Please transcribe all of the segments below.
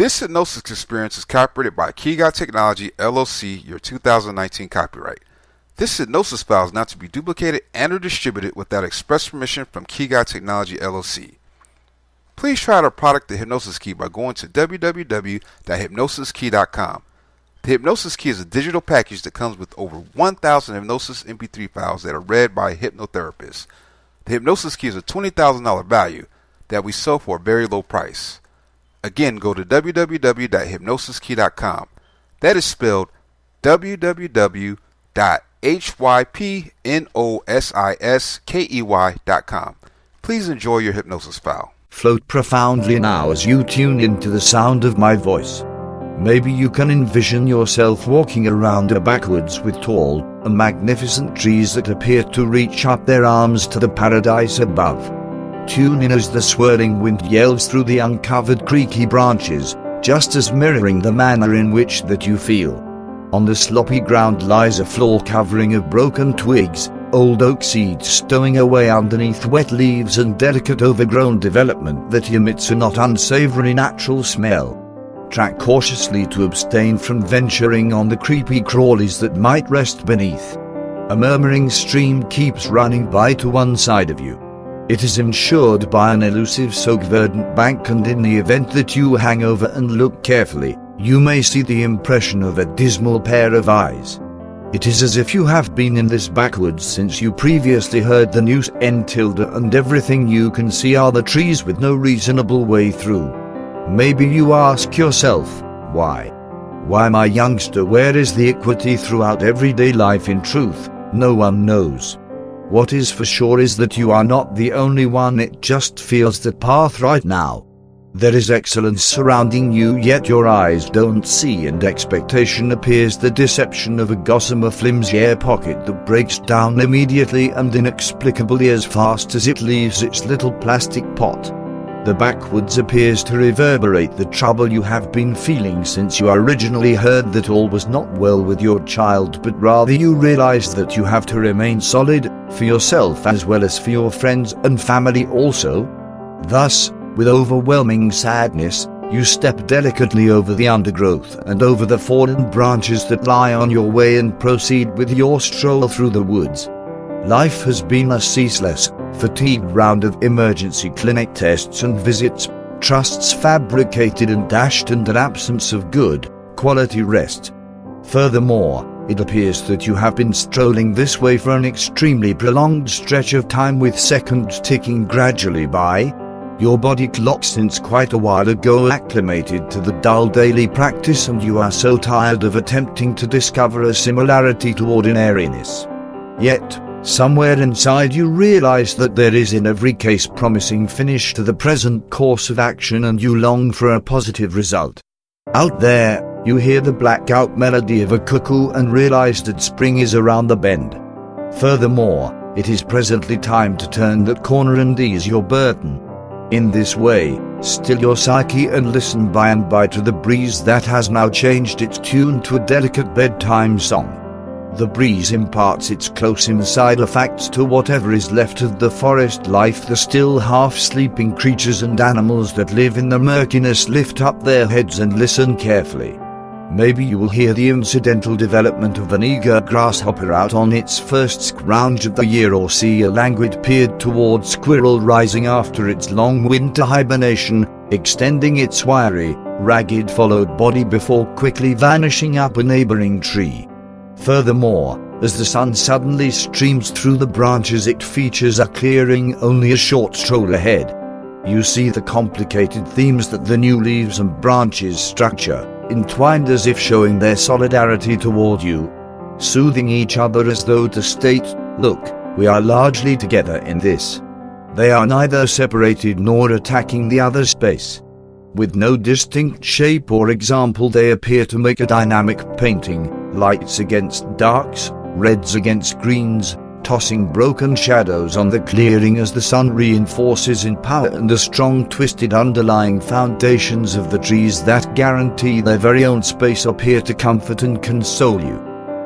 This hypnosis experience is copyrighted by Key Guy Technology, LLC, your 2019 copyright. This hypnosis file is not to be duplicated and or distributed without express permission from Key Guy Technology, LLC. Please try out our product, the Hypnosis Key, by going to www.hypnosiskey.com. The Hypnosis Key is a digital package that comes with over 1,000 Hypnosis Mp3 files that are read by a hypnotherapist. The Hypnosis Key is a $20,000 value that we sell for a very low price. Again, go to www.hypnosiskey.com. That is spelled www.hypnosiskey.com. Please enjoy your hypnosis file. Float profoundly now as you tune into the sound of my voice. Maybe you can envision yourself walking around a backwoods with tall and magnificent trees that appear to reach up their arms to the paradise above. Tune in as the swirling wind yells through the uncovered creaky branches, just as mirroring the manner in which that you feel. On the sloppy ground lies a floor covering of broken twigs, old oak seeds stowing away underneath wet leaves and delicate overgrown development that emits a not unsavory natural smell. Track cautiously to abstain from venturing on the creepy crawlies that might rest beneath. A murmuring stream keeps running by to one side of you. It is insured by an elusive soak-verdant bank, and in the event that you hang over and look carefully, you may see the impression of a dismal pair of eyes. It is as if you have been in this backwoods since you previously heard the news and everything you can see are the trees with no reasonable way through. Maybe you ask yourself, why? Why, my youngster, where is the equity throughout everyday life? In truth, no one knows. What is for sure is that you are not the only one. It just feels that path right now. There is excellence surrounding you, yet your eyes don't see, and expectation appears the deception of a gossamer flimsy air pocket that breaks down immediately and inexplicably as fast as it leaves its little plastic pot. The backwoods appears to reverberate the trouble you have been feeling since you originally heard that all was not well with your child, but rather you realize that you have to remain solid, for yourself as well as for your friends and family also. Thus, with overwhelming sadness, you step delicately over the undergrowth and over the fallen branches that lie on your way and proceed with your stroll through the woods. Life has been a ceaseless, fatigued round of emergency clinic tests and visits, trusts fabricated and dashed, and an absence of good, quality rest. Furthermore, it appears that you have been strolling this way for an extremely prolonged stretch of time, with seconds ticking gradually by. Your body clock since quite a while ago acclimated to the dull daily practice, and you are so tired of attempting to discover a similarity to ordinariness. Yet, somewhere inside you realize that there is in every case promising finish to the present course of action, and you long for a positive result. Out there, you hear the blackout melody of a cuckoo and realize that spring is around the bend. Furthermore, it is presently time to turn that corner and ease your burden. In this way, still your psyche and listen by and by to the breeze that has now changed its tune to a delicate bedtime song. The breeze imparts its close insider facts to whatever is left of the forest life. The still half-sleeping creatures and animals that live in the murkiness lift up their heads and listen carefully. Maybe you will hear the incidental development of an eager grasshopper out on its first scrounge of the year, or see a languid-peered toward squirrel rising after its long winter hibernation, extending its wiry, ragged followed body before quickly vanishing up a neighboring tree. Furthermore, as the sun suddenly streams through the branches, it features a clearing only a short stroll ahead. You see the complicated themes that the new leaves and branches structure, entwined as if showing their solidarity toward you, soothing each other as though to state, look, we are largely together in this. They are neither separated nor attacking the other's space. With no distinct shape or example, they appear to make a dynamic painting, lights against darks, reds against greens, tossing broken shadows on the clearing as the sun reinforces in power and the strong twisted underlying foundations of the trees that guarantee their very own space appear to comfort and console you.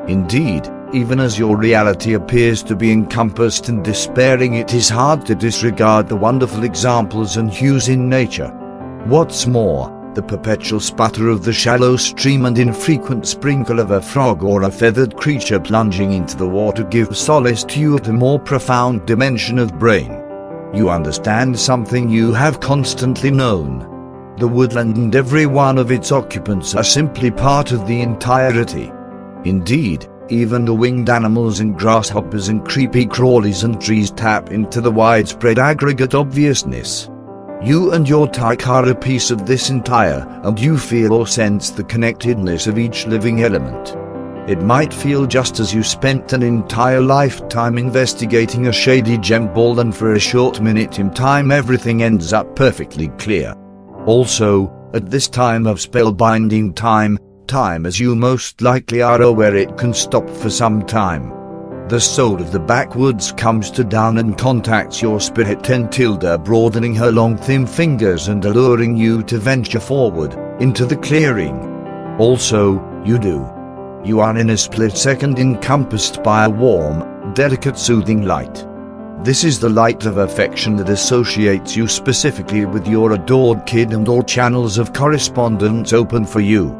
Indeed, even as your reality appears to be encompassed in despairing, it is hard to disregard the wonderful examples and hues in nature. What's more, The perpetual sputter of the shallow stream and infrequent sprinkle of a frog or a feathered creature plunging into the water give solace to you at a more profound dimension of brain. You understand something you have constantly known. The woodland and every one of its occupants are simply part of the entirety. Indeed, even the winged animals and grasshoppers and creepy crawlies and trees tap into the widespread aggregate obviousness. You and your tyke are a piece of this entire, and you feel or sense the connectedness of each living element. It might feel just as you spent an entire lifetime investigating a shady gem ball, and for a short minute in time everything ends up perfectly clear. Also, at this time of spellbinding time as you most likely are aware it can stop for some time. The soul of the backwoods comes to down and contacts your spirit until broadening her long thin fingers and alluring you to venture forward, into the clearing. Also, you are in a split second encompassed by a warm, delicate soothing light. This is the light of affection that associates you specifically with your adored kid, and all channels of correspondence open for you.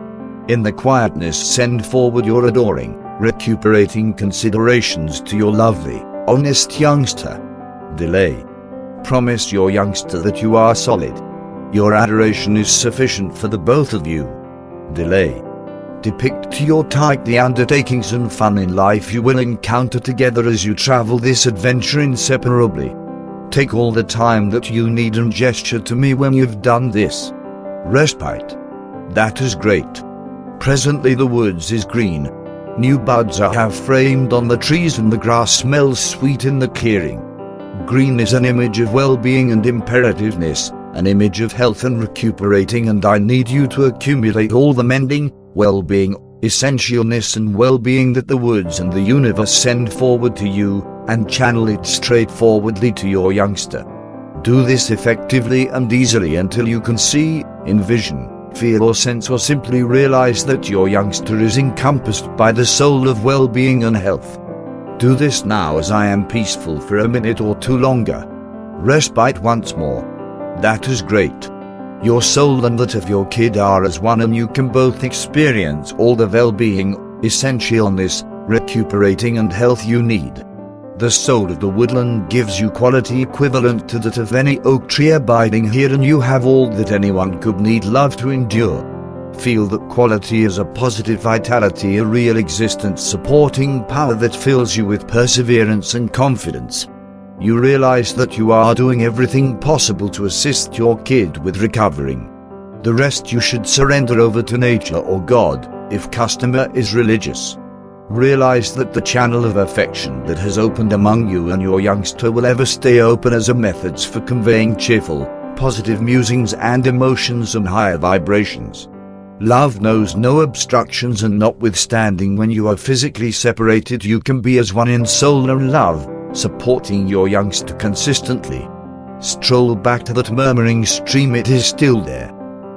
In the quietness send forward your adoring, recuperating considerations to your lovely, honest youngster. Delay. Promise your youngster that you are solid. Your adoration is sufficient for the both of you. Delay. Depict to your tyke the undertakings and fun in life you will encounter together as you travel this adventure inseparably. Take all the time that you need and gesture to me when you've done this. Respite. That is great. Presently the woods is green. New buds are half framed on the trees and the grass smells sweet in the clearing. Green is an image of well-being and imperativeness, an image of health and recuperating, and I need you to accumulate all the mending, well-being, essentialness and well-being that the woods and the universe send forward to you, and channel it straightforwardly to your youngster. Do this effectively and easily until you can see, envision, feel or sense or simply realize that your youngster is encompassed by the soul of well-being and health. Do this now as I am peaceful for a minute or two longer. Respite once more. That is great. Your soul and that of your kid are as one, and you can both experience all the well-being, essentialness, recuperating and health you need. The soul of the woodland gives you quality equivalent to that of any oak tree abiding here, and you have all that anyone could need love to endure. Feel that quality is a positive vitality, a real existence supporting power that fills you with perseverance and confidence. You realize that you are doing everything possible to assist your kid with recovering. The rest you should surrender over to nature or God, if customer is religious. Realize that the channel of affection that has opened among you and your youngster will ever stay open as a methods for conveying cheerful, positive musings and emotions and higher vibrations. Love knows no obstructions, and notwithstanding when you are physically separated you can be as one in soul and love, supporting your youngster consistently. Stroll back to that murmuring stream, it is still there.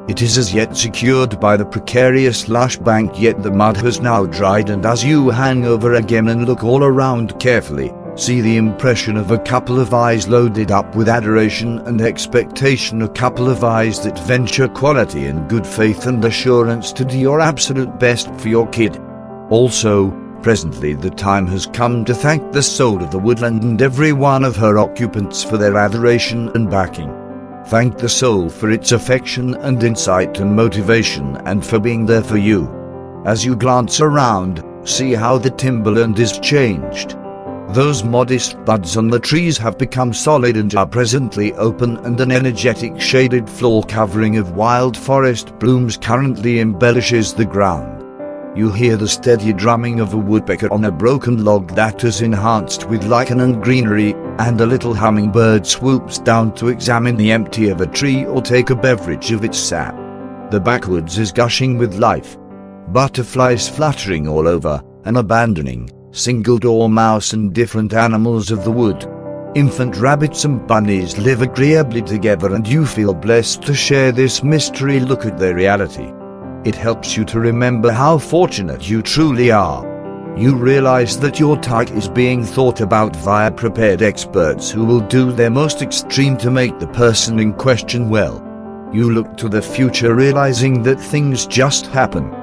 It is as yet secured by the precarious lush bank, yet the mud has now dried, and as you hang over again and look all around carefully, see the impression of a couple of eyes loaded up with adoration and expectation, a couple of eyes that venture quality and good faith and assurance to do your absolute best for your kid. Also, presently the time has come to thank the soul of the woodland and every one of her occupants for their adoration and backing. Thank the soul for its affection and insight and motivation, and for being there for you. As you glance around, see how the timberland is changed. Those modest buds on the trees have become solid and are presently open, and an energetic shaded floor covering of wild forest blooms currently embellishes the ground. You hear the steady drumming of a woodpecker on a broken log that is enhanced with lichen and greenery, and a little hummingbird swoops down to examine the empty of a tree or take a beverage of its sap. The backwoods is gushing with life. Butterflies fluttering all over, and abandoning, single-door mouse and different animals of the wood. Infant rabbits and bunnies live agreeably together, and you feel blessed to share this mystery look at their reality. It helps you to remember how fortunate you truly are. You realize that your tyke is being thought about via prepared experts who will do their most extreme to make the person in question well. You look to the future realizing that things just happen.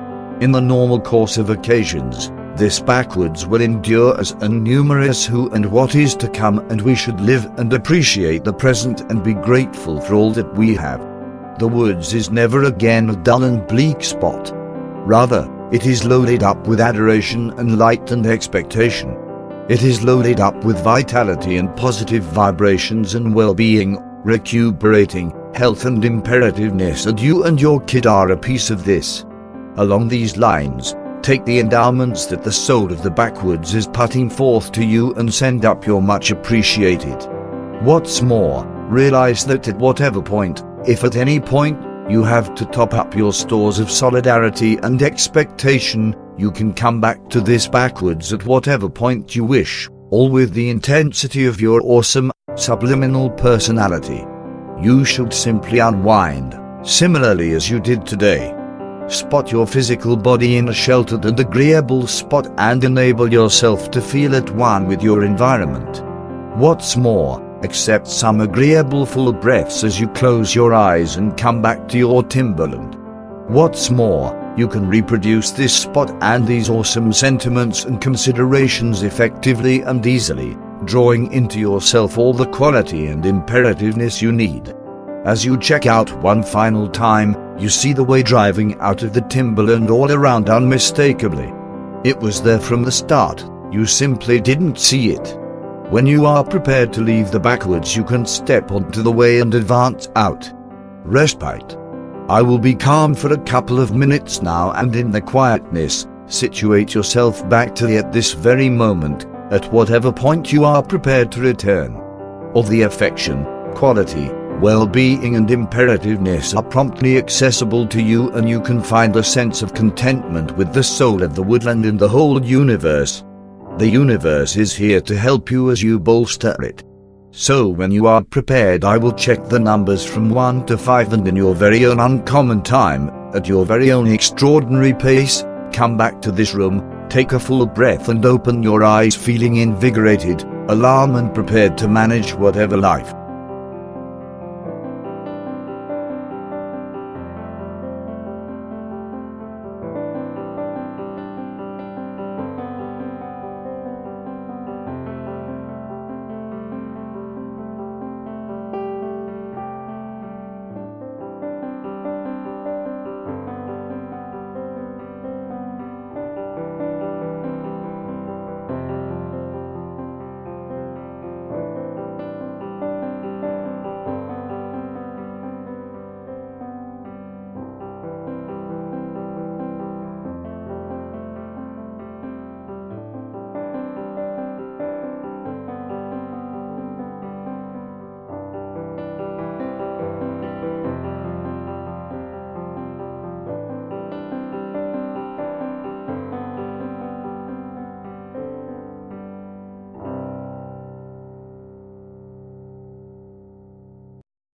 In the normal course of occasions, this backwards will endure as numerous who and what is to come, and we should live and appreciate the present and be grateful for all that we have. The woods is never again a dull and bleak spot. Rather, it is loaded up with adoration and light and expectation. It is loaded up with vitality and positive vibrations and well-being, recuperating, health and imperativeness, and you and your kid are a piece of this. Along these lines, take the endowments that the soul of the backwoods is putting forth to you and send up your much appreciated. What's more, realize that at whatever point, if at any point, you have to top up your stores of solidarity and expectation, you can come back to this backwards at whatever point you wish, all with the intensity of your awesome, subliminal personality. You should simply unwind, similarly as you did today. Spot your physical body in a sheltered and agreeable spot and enable yourself to feel at one with your environment. What's more, accept some agreeable full breaths as you close your eyes and come back to your timberland. What's more, you can reproduce this spot and these awesome sentiments and considerations effectively and easily, drawing into yourself all the quality and imperativeness you need. As you check out one final time, you see the way driving out of the timberland all around unmistakably. It was there from the start, you simply didn't see it. When you are prepared to leave the backwoods, you can step onto the way and advance out. Respite. I will be calm for a couple of minutes now, and in the quietness, situate yourself back to at this very moment, at whatever point you are prepared to return. All the affection, quality, well-being and imperativeness are promptly accessible to you, and you can find a sense of contentment with the soul of the woodland and the whole universe. The universe is here to help you as you bolster it. So when you are prepared, I will check the numbers from 1 to 5, and in your very own uncommon time, at your very own extraordinary pace, come back to this room, take a full breath and open your eyes feeling invigorated, alarmed and prepared to manage whatever life,